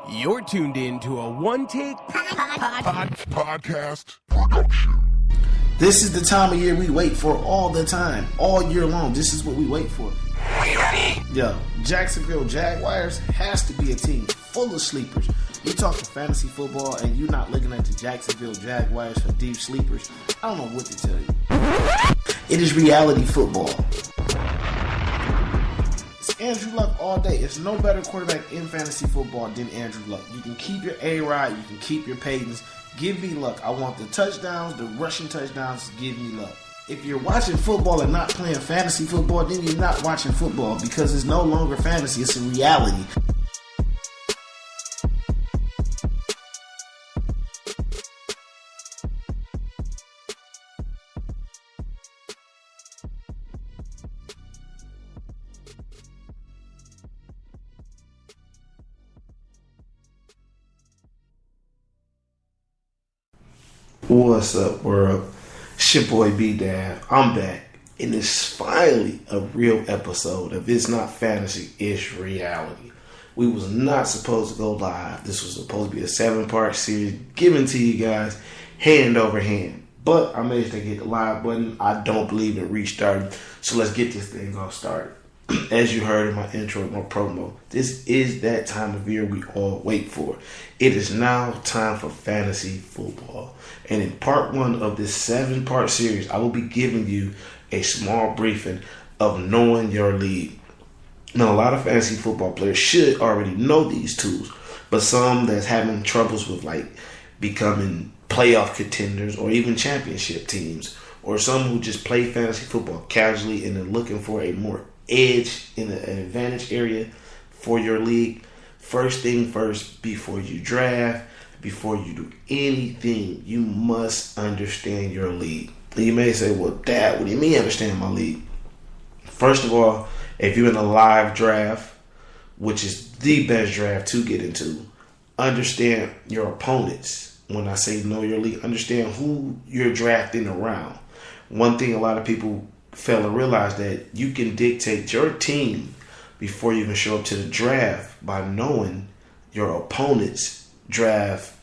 You're tuned in to a one-take podcast production. This is the time of year we wait for all the time, all year long. This is what we wait for. Are you ready? Yo, Jacksonville Jaguars has to be a team full of sleepers. You talking fantasy football and you not looking at the Jacksonville Jaguars for deep sleepers. I don't know what to tell you. It is reality football. It's Andrew Luck all day. It's no better quarterback in fantasy football than Andrew Luck. You can keep your A-Rod, you can keep your Paytons. Give me Luck. I want the touchdowns, the rushing touchdowns. Give me Luck. If you're watching football and not playing fantasy football, then you're not watching football because it's no longer fantasy. It's a reality. What's up, world? It's your boy B-Dab. I'm back, and it's finally a real episode of It's Not Fantasy, It's Reality. We was not supposed to go live. This was supposed to be a 7-part series given to you guys hand over hand. But I managed to get the live button. I don't believe in restarting, so let's get this thing all started. As you heard in my intro, my promo, this is that time of year we all wait for. It is now time for fantasy football. And in part 1 of this 7-part series, I will be giving you a small briefing of knowing your league. Now, a lot of fantasy football players should already know these tools, but some that's having troubles with like becoming playoff contenders or even championship teams, or some who just play fantasy football casually and are looking for a more edge in an advantage area for your league. First thing first, before you draft, before you do anything, you must understand your league. You may say, well, Dad, what do you mean understand my league? First of all, if you're in a live draft, which is the best draft to get into, understand your opponents. When I say know your league, understand who you're drafting around. One thing a lot of people fail to realize that you can dictate your team before you even show up to the draft by knowing your opponent's draft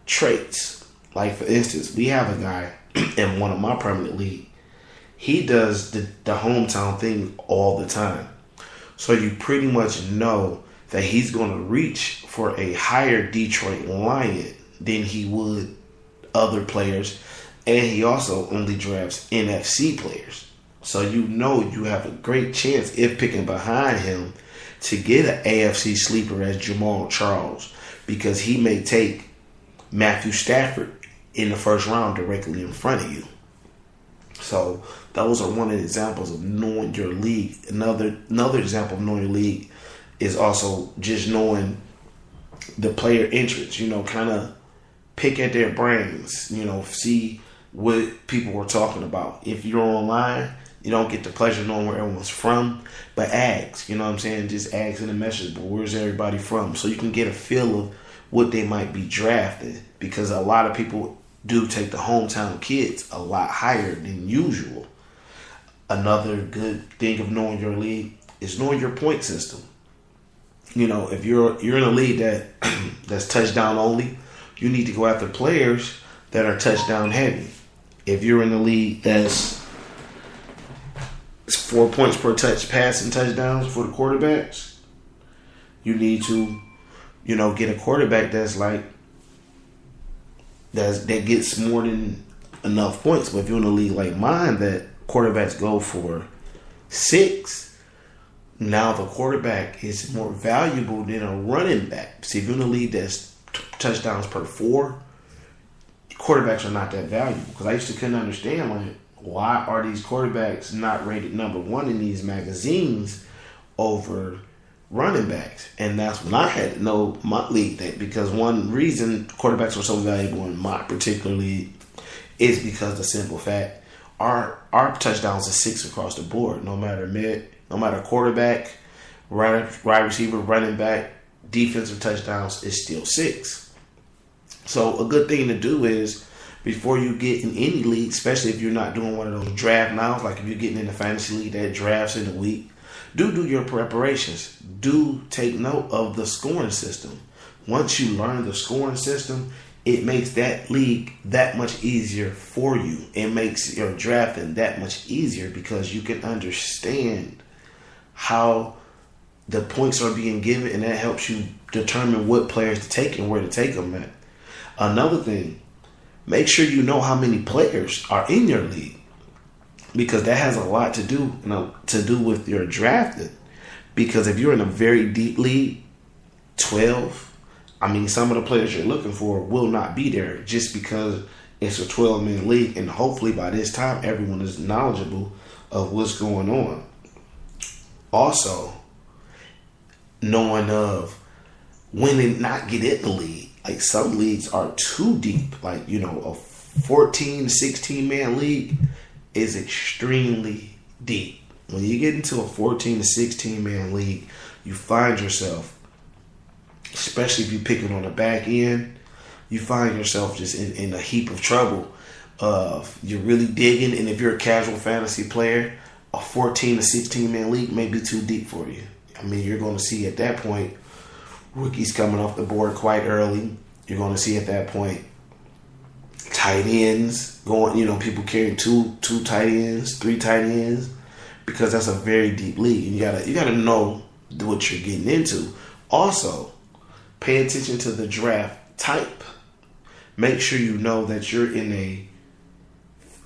traits. Like, for instance, we have a guy in one of my permanent league. He does the hometown thing all the time. So you pretty much know that he's going to reach for a higher Detroit Lion than he would other players. And he also only drafts NFC players. So you know you have a great chance, if picking behind him, to get an AFC sleeper as Jamal Charles, because he may take Matthew Stafford in the first round directly in front of you. So those are one of the examples of knowing your league. Another example of knowing your league is also just knowing the player interests. Kind of pick at their brains. See what people were talking about. If you're online, you don't get the pleasure of knowing where everyone's from, but ask, just ask in the message, but where's everybody from? So you can get a feel of what they might be drafted, because a lot of people do take the hometown kids a lot higher than usual. Another good thing of knowing your league is knowing your point system. If you're in a league that's touchdown only, you need to go after players that are touchdown heavy. If you're in a league that's 4 points per touch passing touchdowns for the quarterbacks, you need to, get a quarterback that gets more than enough points. But if you're in a league like mine that quarterbacks go for 6, now the quarterback is more valuable than a running back. See, if you're in a league that's touchdowns per 4, quarterbacks are not that valuable. Because I used to couldn't understand, why are these quarterbacks not rated number 1 in these magazines over running backs? And that's when I had to know my league, that because one reason quarterbacks are so valuable in my particular league is because the simple fact our touchdowns are 6 across the board. No matter quarterback, wide receiver, running back, defensive touchdowns is still 6. So a good thing to do is, before you get in any league, especially if you're not doing one of those draft nows, like if you're getting in the fantasy league that drafts in a week, do your preparations. Do take note of the scoring system. once you learn the scoring system, it makes that league that much easier for you. It makes your drafting that much easier because you can understand how the points are being given, and that helps you determine what players to take and where to take them at. Another thing, make sure you know how many players are in your league, because that has a lot to do with your drafting. Because if you're in a very deep league, 12, some of the players you're looking for will not be there just because it's a 12-man league, and hopefully by this time everyone is knowledgeable of what's going on. Also, knowing of when to not get in the league. Like, some leagues are too deep. Like, a 14, 16-man league is extremely deep. When you get into a 14 to 16-man league, you find yourself, especially if you're picking on the back end, you find yourself just in a heap of trouble. You're really digging, and if you're a casual fantasy player, a 14 to 16-man league may be too deep for you. You're going to see at that point rookies coming off the board quite early. You're going to see at that point tight ends going, people carrying two tight ends, 3 tight ends, because that's a very deep league. You gotta know what you're getting into. Also, pay attention to the draft type. Make sure you know that you're in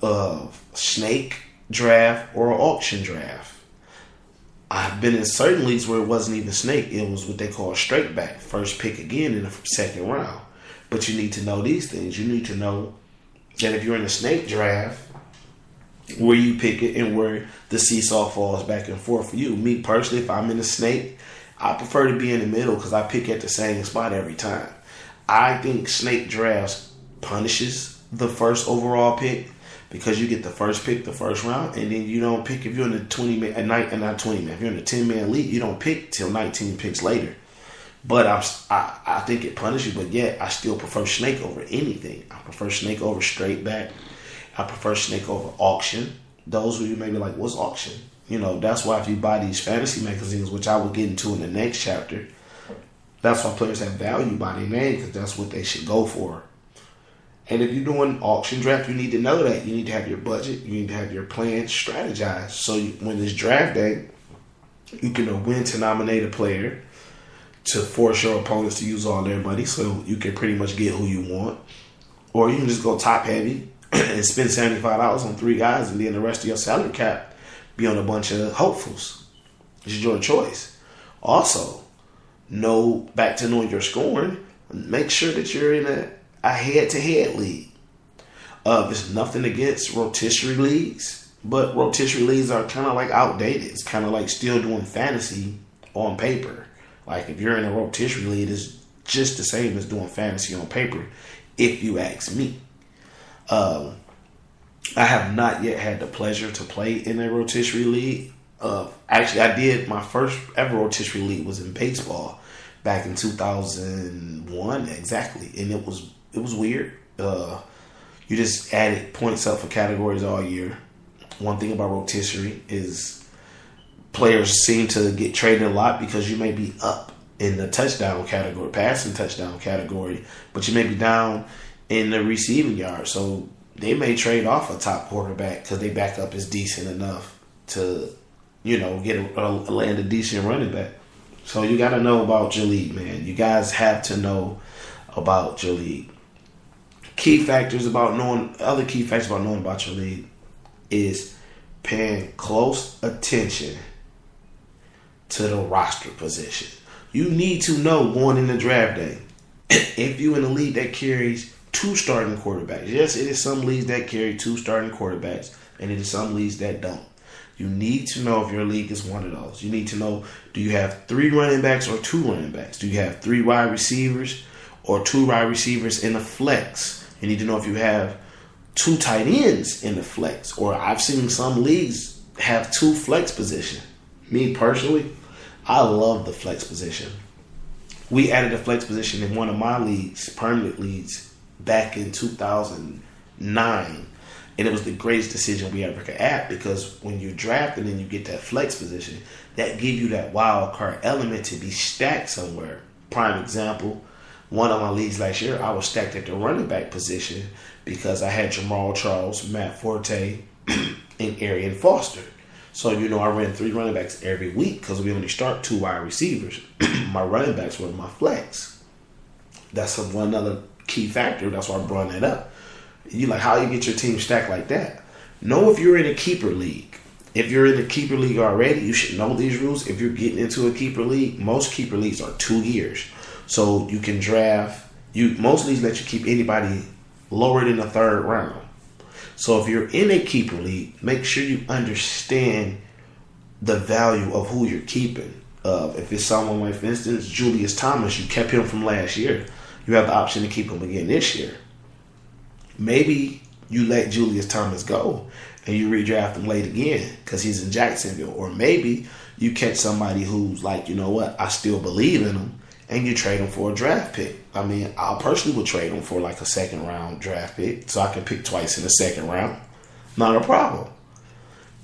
a snake draft or an auction draft. I've been in certain leagues where it wasn't even snake. It was what they call straight back. First pick again in the second round. But you need to know these things. You need to know that if you're in a snake draft, where you pick it and where the seesaw falls back and forth for you. Me personally, if I'm in a snake, I prefer to be in the middle because I pick at the same spot every time. I think snake drafts punishes the first overall pick, because you get the first pick the first round, and then you don't pick if you're in the 20-man, not 20-man. If you're in the 10-man league, you don't pick till 19 picks later. But I think it punishes you, but yet I still prefer snake over anything. I prefer snake over straight back. I prefer snake over auction. Those who you may be like, what's auction? That's why if you buy these fantasy magazines, which I will get into in the next chapter, that's why players have value by their name, because that's what they should go for. And if you're doing auction draft, you need to know that. You need to have your budget. You need to have your plan strategized. So when it's draft day, you can know when to nominate a player to force your opponents to use all their money so you can pretty much get who you want. Or you can just go top heavy and spend $75 on 3 guys, and then the rest of your salary cap be on a bunch of hopefuls. It's your choice. Also, back to knowing your scoring, make sure that you're in a head-to-head league. There's nothing against rotisserie leagues, but rotisserie leagues are kind of like outdated. It's kind of like still doing fantasy on paper. Like, if you're in a rotisserie league, it's just the same as doing fantasy on paper, if you ask me. I have not yet had the pleasure to play in a rotisserie league. Actually, I did. My first ever rotisserie league was in baseball back in 2001, exactly, and it was weird. You just added points up for categories all year. One thing about rotisserie is players seem to get traded a lot because you may be up in the touchdown category, passing touchdown category, but you may be down in the receiving yard. So they may trade off a top quarterback because their backup is decent enough to, get land a decent running back. So you got to know about your league, man. You guys have to know about your league. Other key factors about knowing about your league is paying close attention to the roster position. You need to know going into draft day if you in a league that carries 2 starting quarterbacks. Yes, it is some leagues that carry 2 starting quarterbacks, and it is some leagues that don't. You need to know if your league is one of those. You need to know, do you have 3 running backs or 2 running backs? Do you have 3 wide receivers or 2 wide receivers in the flex? You need to know if you have 2 tight ends in the flex. Or I've seen some leagues have 2 flex positions. Me personally, I love the flex position. We added a flex position in one of my leagues, permanent leagues, back in 2009. And it was the greatest decision we ever could add, because when you draft and then you get that flex position, that gives you that wild card element to be stacked somewhere. Prime example, One of my leagues last year, I was stacked at the running back position because I had Jamal Charles, Matt Forte, and Arian Foster. So, I ran 3 running backs every week because we only start 2 wide receivers. My running backs were my flex. That's one other key factor. That's why I brought that up. You like how you get your team stacked like that. Know if you're in a keeper league. If you're in a keeper league already, you should know these rules. If you're getting into a keeper league, most keeper leagues are 2 years. So you can draft. Most leagues let you keep anybody lower than the 3rd round. So if you're in a keeper league, make sure you understand the value of who you're keeping. If it's someone like, for instance, Julius Thomas, you kept him from last year. You have the option to keep him again this year. Maybe you let Julius Thomas go and you redraft him late again because he's in Jacksonville. Or maybe you catch somebody who's like, you know what, I still believe in him, and you trade him for a draft pick. I mean, I personally would trade him for like a 2nd round draft pick so I can pick twice in the 2nd round. Not a problem.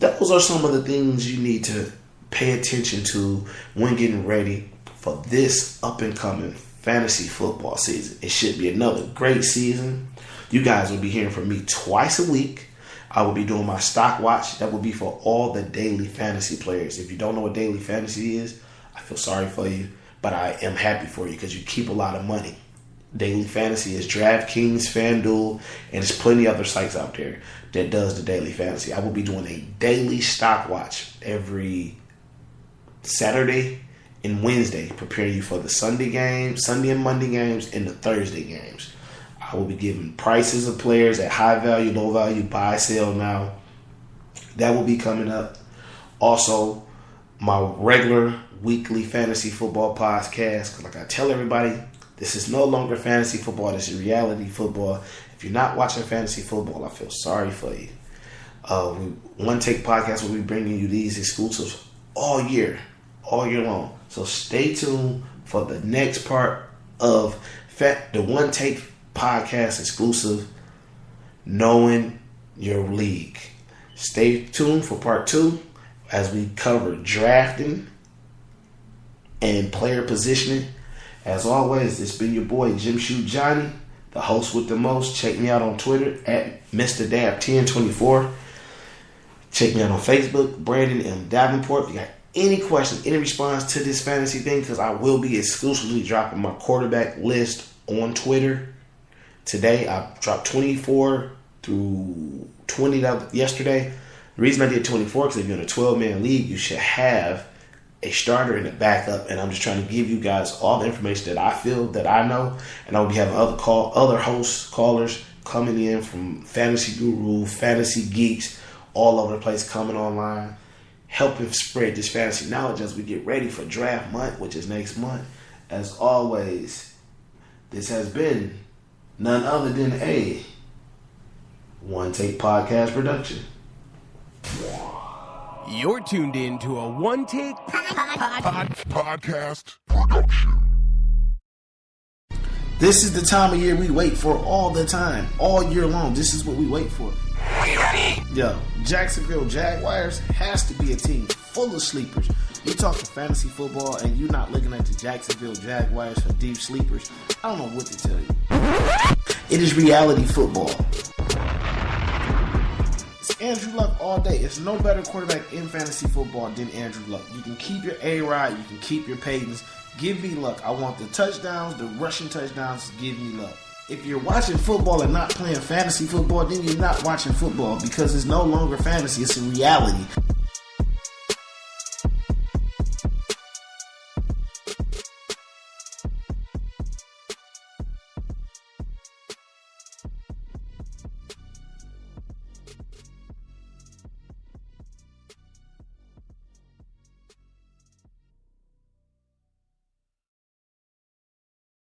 Those are some of the things you need to pay attention to when getting ready for this up-and-coming fantasy football season. It should be another great season. You guys will be hearing from me twice a week. I will be doing my stock watch. That will be for all the daily fantasy players. If you don't know what daily fantasy is, I feel sorry for you, but I am happy for you because you keep a lot of money. Daily fantasy is DraftKings, FanDuel, and there's plenty other sites out there that does the daily fantasy. I will be doing a daily stock watch every Saturday and Wednesday, preparing you for the Sunday games, Sunday and Monday games, and the Thursday games. I will be giving prices of players at high value, low value, buy, sell now. That will be coming up. Also, my regular weekly fantasy football podcast. Because like I tell everybody, this is no longer fantasy football. This is reality football. If you're not watching fantasy football, I feel sorry for you. One Take Podcast will be bringing you these exclusives all year long. So stay tuned for the next part of the One Take Podcast exclusive, Knowing Your League. Stay tuned for part 2 as we cover drafting and player positioning. As always, it's been your boy Jim Shoot Johnny, the host with the most. Check me out on Twitter at Mr. Dab1024. Check me out on Facebook, Brandon M. Davenport. If you got any questions, any response to this fantasy thing, because I will be exclusively dropping my quarterback list on Twitter. Today, I dropped 24 through 20 yesterday. The reason I did 24 because if you're in a 12-man league, you should have a starter and a backup. And I'm just trying to give you guys all the information that I feel that I know. And I'll be having other hosts, callers coming in from Fantasy Guru, Fantasy Geeks, all over the place coming online, helping spread this fantasy knowledge as we get ready for draft month, which is next month. As always, this has been none other than a One Take Podcast production. You're tuned in to a One Take Podcast production. This is the time of year we wait for all the time, all year long. This is what we wait for. Are you ready? Yo, Jacksonville Jaguars has to be a team full of sleepers. You talking fantasy football and you're not looking at the Jacksonville Jaguars for deep sleepers. I don't know what to tell you. It is reality football. It's Andrew Luck all day. It's no better quarterback in fantasy football than Andrew Luck. You can keep your A-Rod, you can keep your Paytons. Give me Luck. I want the touchdowns, the rushing touchdowns. Give me Luck. If you're watching football and not playing fantasy football, then you're not watching football because it's no longer fantasy. It's a reality.